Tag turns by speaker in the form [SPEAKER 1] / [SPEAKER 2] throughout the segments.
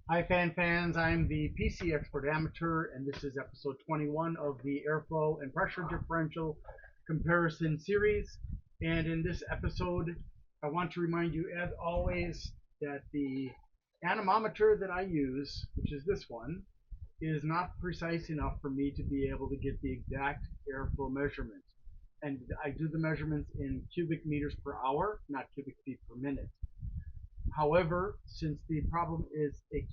[SPEAKER 1] Hi fans, I'm the PC Expert Amateur and this is episode 21 of the Airflow and Pressure Differential Comparison Series. And in this episode, I want to remind you as always that the anemometer that I use, which is this one, is not precise enough for me to be able to get the exact airflow measurement. And I do the measurements in cubic meters per hour, not cubic feet per minute. However, since the problem is a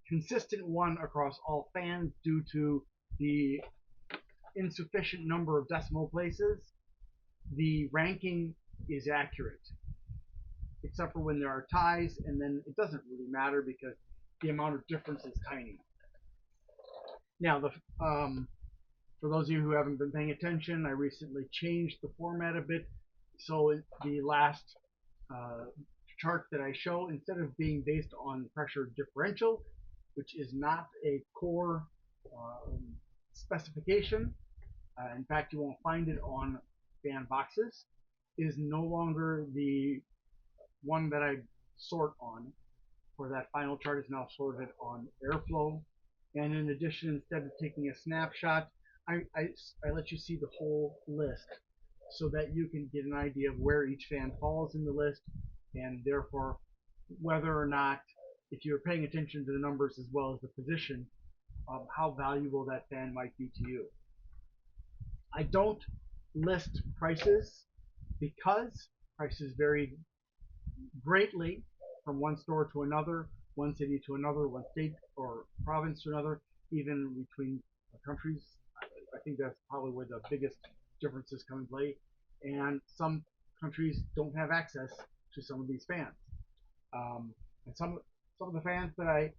[SPEAKER 1] consistent one across all fans due to the insufficient number of decimal places, the ranking is accurate, except for when there are ties, and then it doesn't really matter because the amount of difference is tiny. Now, for those of you who haven't been paying attention, I recently changed the format a bit. So the last uh, chart that I show, instead of being based on pressure differential, which is not a core specification, in fact, you won't find it on fan boxes, is no longer the one that I sort on. For that final chart is now sorted on airflow. And in addition, instead of taking a snapshot, I let you see the whole list so that you can get an idea of where each fan falls in the list and therefore whether or not, if you're paying attention to the numbers as well as the position, how valuable that fan might be to you. I don't list prices because prices vary greatly from one store to another, one city to another, one state or province to another, even between countries. I think that's probably where the biggest differences come in play. And some countries don't have access to some of these fans. And some of the fans that I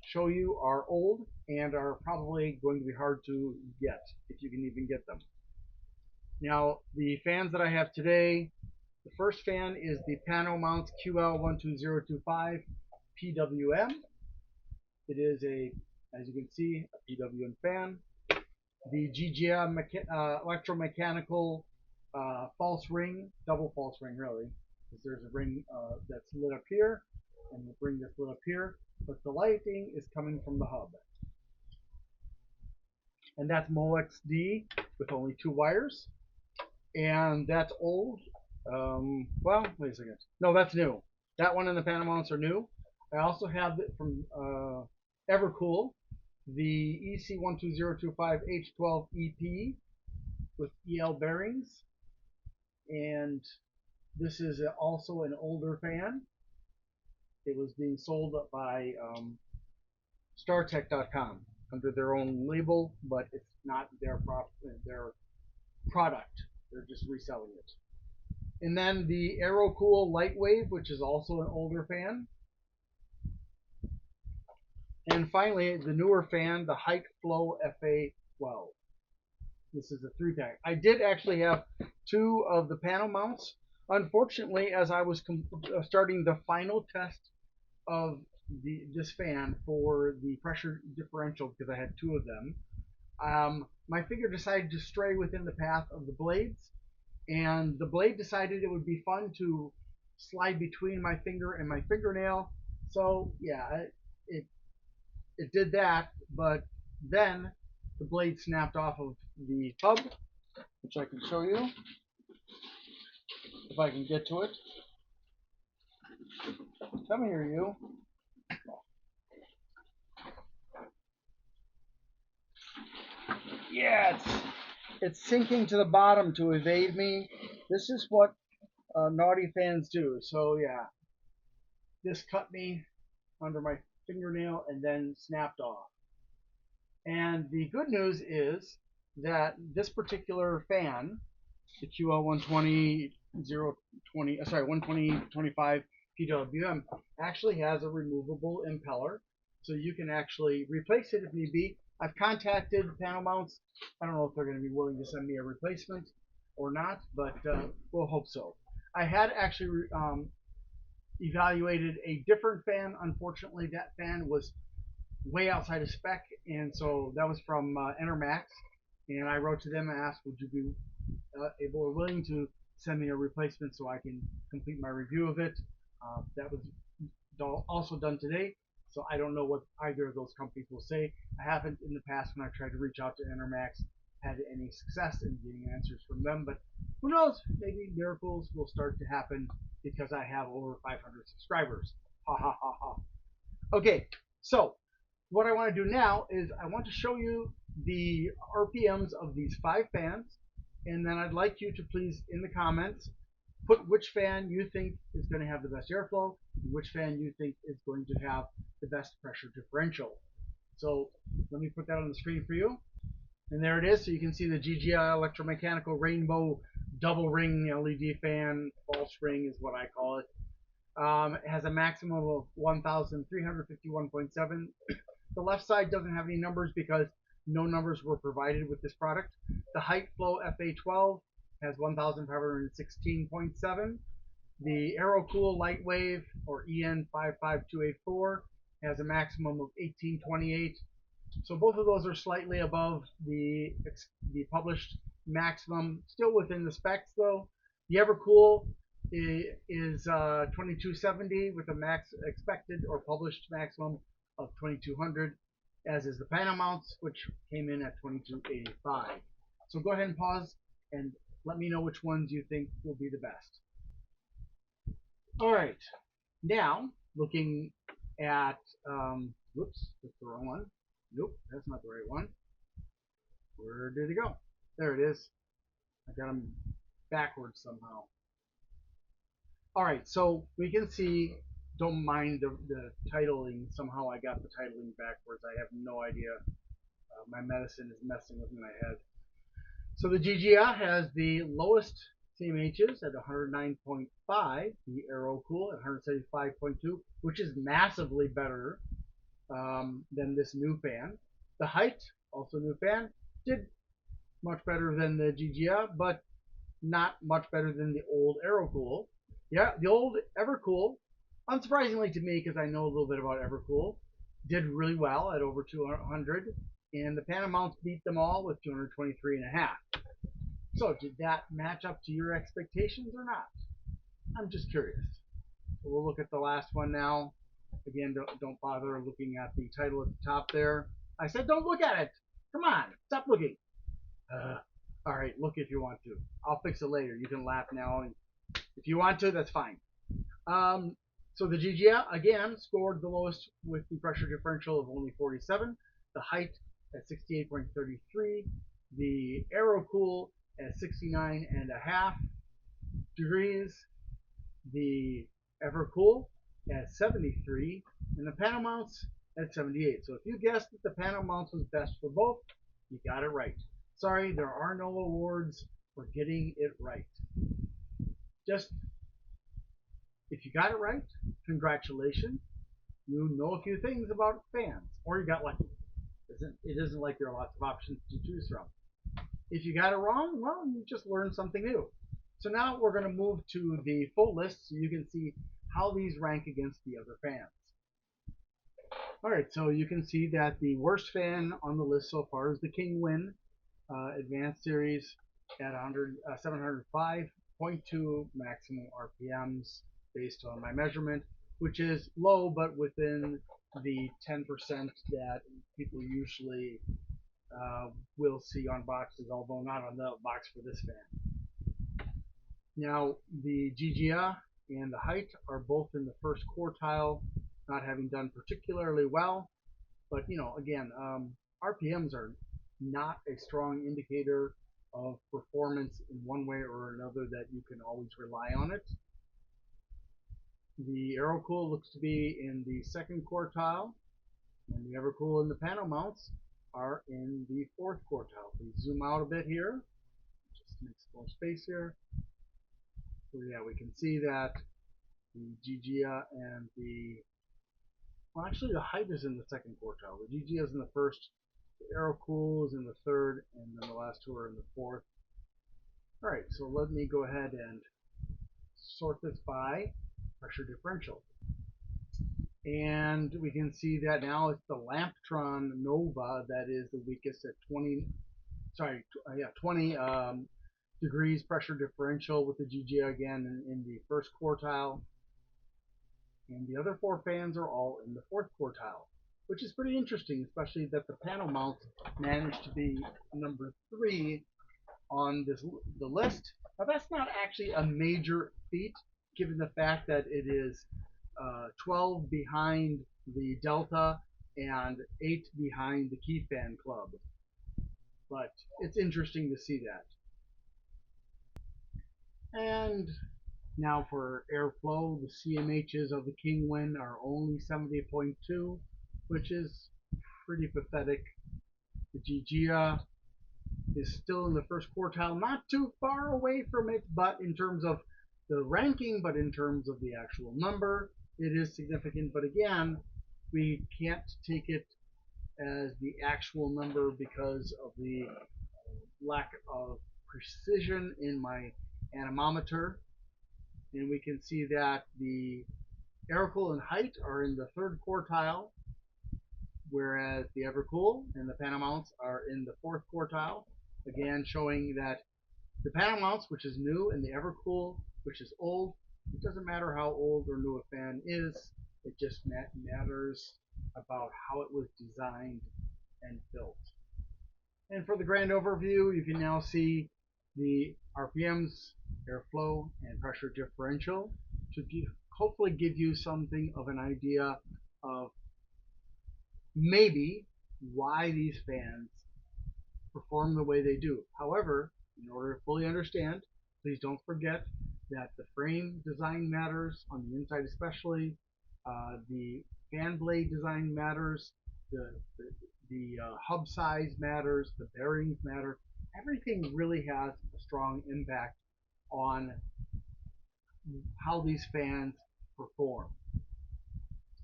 [SPEAKER 1] show you are old and are probably going to be hard to get if you can even get them. Now, the fans that I have today, the first fan is the Pano-Mounts QL12025PWM. It is as you can see, a PWM fan. The Jijia Electromechanical false ring, double false ring really, because there's a ring that's lit up here and the ring that's lit up here, but the lighting is coming from the hub. And that's MoXD with only 2 wires. And that's old. Well, wait a second. No, that's new. That one and the Pano-Mounts are new. I also have it from Evercool, the EC12025H12EP with EL bearings. And this is also an older fan. It was being sold by StarTech.com under their own label, but it's not their product. They're just reselling it. And then the Aero Lightwave, which is also an older fan. And finally, the newer fan, the Hyte Flow FA12. This is a 3-pack. I did actually have 2 of the Pano-Mounts. Unfortunately, as I was starting the final test of this fan for the pressure differential, because I had 2 of them, my finger decided to stray within the path of the blades, and the blade decided it would be fun to slide between my finger and my fingernail. So yeah, it did that, but then the blade snapped off of the hub, which I can show you if I can get to it. Come here, you. Yeah, it's sinking to the bottom to evade me. This is what naughty fans do. So yeah, this cut me under my fingernail and then snapped off. And the good news is that this particular fan, the QL12025 PWM, actually has a removable impeller, so you can actually replace it if need be. I've contacted Pano-Mounts. I don't know if they're going to be willing to send me a replacement or not, but we'll hope so. I had actually evaluated a different fan. Unfortunately, that fan was way outside of spec, and so that was from Enermax. And I wrote to them and asked, would you be able or willing to send me a replacement so I can complete my review of it. That was also done today. So I don't know what either of those companies will say. I haven't in the past, when I tried to reach out to Enermax, had any success in getting answers from them. But who knows? Maybe miracles will start to happen because I have over 500 subscribers. Ha ha ha ha. Okay, so what I want to do now is I want to show you the RPMs of these 5 fans, and then I'd like you to please, in the comments, put which fan you think is going to have the best airflow, and which fan you think is going to have the best pressure differential. So let me put that on the screen for you. And there it is. So you can see the Jijia Electromechanical Rainbow Double Ring LED fan. False ring is what I call it. It has a maximum of 1,351.7. The left side doesn't have any numbers because no numbers were provided with this product. The Hyte Flow FA12 has 1,516.7. The Aerocool Lightwave, or EN55284, has a maximum of 1828. So both of those are slightly above the published maximum, still within the specs though. The Evercool is 2270 with a max expected or published maximum of 2200, as is the Pano-Mounts, which came in at 2285. So go ahead and pause and let me know which ones you think will be the best. All right, now looking at, whoops, that's the wrong one. Nope, that's not the right one. Where did it go? There it is. I got them backwards somehow. All right, so we can see, don't mind the titling. Somehow I got the titling backwards. I have no idea. My medicine is messing with my head. So the Jijia has the lowest CMHs at 109.5, the Aerocool at 175.2, which is massively better than this new fan. The Hyte, also new fan, did much better than the Jijia, but not much better than the old Aerocool. Yeah, the old Evercool, unsurprisingly to me, because I know a little bit about Evercool, did really well at over 200, and the Pano-Mounts beat them all with 223.5. So did that match up to your expectations or not? I'm just curious. So we'll look at the last one now. Again, don't bother looking at the title at the top there. I said don't look at it. Come on, stop looking. All right, look if you want to. I'll fix it later. You can laugh now. If you want to, that's fine. So the Jijia, again, scored the lowest with the pressure differential of only 47. The Hyte at 68.33. The Aerocool at 69.5 degrees. The Evercool at 73. And the Pano-Mounts at 78. So if you guessed that the Pano-Mounts was best for both, you got it right. Sorry, there are no awards for getting it right. Just, if you got it right, congratulations. You know a few things about fans, or you got lucky. It isn't like there are lots of options to choose from. If you got it wrong, well, you just learned something new. So now we're going to move to the full list so you can see how these rank against the other fans. All right, so you can see that the worst fan on the list so far is the King Win Advanced Series at 705.2 maximum RPMs based on my measurement, which is low but within the 10% that people usually will see on boxes, although not on the box for this fan. Now, the Jijia and the Hyte are both in the first quartile, not having done particularly well. But, you know, again, RPMs are not a strong indicator of performance in one way or another that you can always rely on it. The Aerocool looks to be in the second quartile, and the Evercool and the Pano-Mounts are in the fourth quartile. We zoom out a bit here, just make some more space here. So yeah, we can see that the Jijia and the, well, actually the Hyte is in the second quartile. The Jijia is in the first, the Aerocool is in the third, and then the last two are in the fourth. All right, so let me go ahead and sort this by pressure differential. And we can see that now it's the Lamptron Nova that is the weakest at 20 degrees pressure differential, with the Jijia again in the first quartile. and the other 4 fans are all in the 4th quartile, which is pretty interesting, especially that the Pano-Mounts managed to be number 3 on the list. Now that's not actually a major feat, given the fact that it is 12 behind the Delta and 8 behind the Key Fan Club. But it's interesting to see that. And now for airflow, the CMHs of the Kingwin are only 70.2, which is pretty pathetic. The Jijia is still in the 1st quartile, not too far away from it, but in terms of the ranking, but in terms of the actual number, it is significant. But again, we can't take it as the actual number because of the lack of precision in my anemometer. And we can see that the Evercool and Hyte are in the 3rd quartile, whereas the Evercool and the Pano-Mounts are in the 4th quartile. Again, showing that the Pano-Mounts, which is new, and the Evercool, which is old, it doesn't matter how old or new a fan is, it just matters about how it was designed and built. And for the grand overview, you can now see the RPMs, airflow, and pressure differential to hopefully give you something of an idea of maybe why these fans perform the way they do. However, in order to fully understand, please don't forget that the frame design matters on the inside, especially the fan blade design matters, the hub size matters, the bearings matter. Everything really has a strong impact on how these fans perform.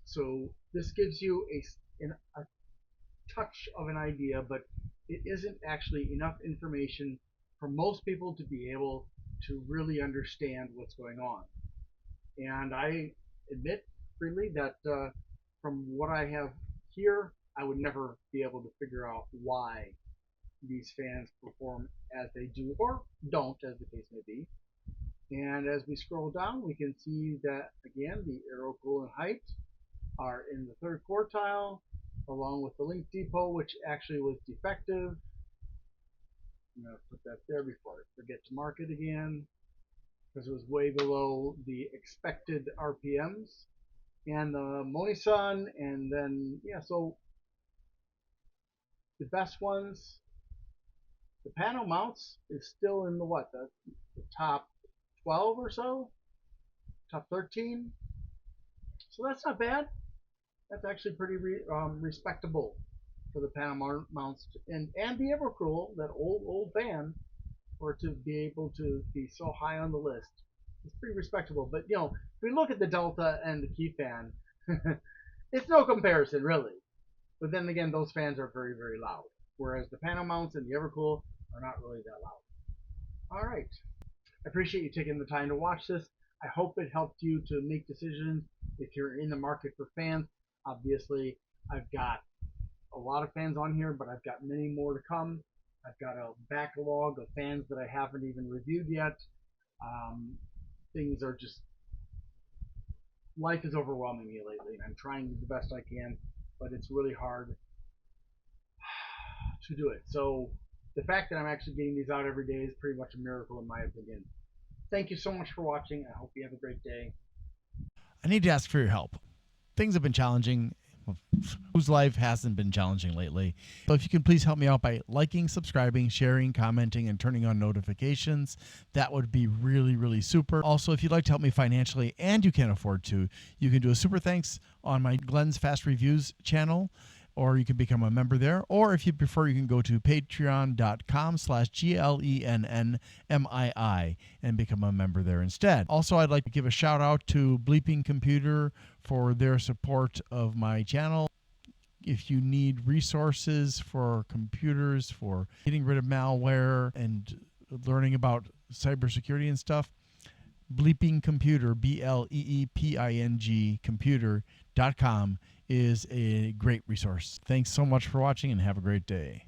[SPEAKER 1] So this gives you a touch of an idea, but it isn't actually enough information for most people to be able to really understand what's going on. And I admit freely that from what I have here, I would never be able to figure out why these fans perform as they do, or don't, as the case may be. And as we scroll down, we can see that, again, the Aero, Cool, and Hyte are in the 3rd quartile, along with the link depot, which actually was defective. I'm going to put that there before I forget to mark it again, because it was way below the expected RPMs. And the Monisun, and then, yeah, so the best ones, the Pano-Mounts is still in the what, the top 12 or so, top 13. So that's not bad. That's actually pretty respectable for the Pano-Mounts and the Evercool, that old fan, for it to be able to be so high on the list. It's pretty respectable. But you know, if we look at the Delta and the Key fan, it's no comparison really. But then again, those fans are very, very loud, whereas the Pano-Mounts and the Evercool are not really that loud. All right. I appreciate you taking the time to watch this. I hope it helped you to make decisions if you're in the market for fans. Obviously, I've got a lot of fans on here, but I've got many more to come. I've got a backlog of fans that I haven't even reviewed yet. Things are just, life is overwhelming me lately, and I'm trying the best I can, but it's really hard to do it. So the fact that I'm actually getting these out every day is pretty much a miracle in my opinion. Thank you so much for watching. I hope you have a great day.
[SPEAKER 2] I need to ask for your help. Things have been challenging. Whose life hasn't been challenging lately? So if you can please help me out by liking, subscribing, sharing, commenting, and turning on notifications, that would be really, really super. Also, if you'd like to help me financially and you can afford to, you can do a super thanks on my Glenn's Fast Reviews channel, or you can become a member there. Or if you prefer, you can go to patreon.com/GLENNMII and become a member there instead. Also, I'd like to give a shout out to Bleeping Computer for their support of my channel. If you need resources for computers, for getting rid of malware and learning about cybersecurity and stuff, Bleeping Computer, BLEEPING computer.com is a great resource. Thanks so much for watching and have a great day.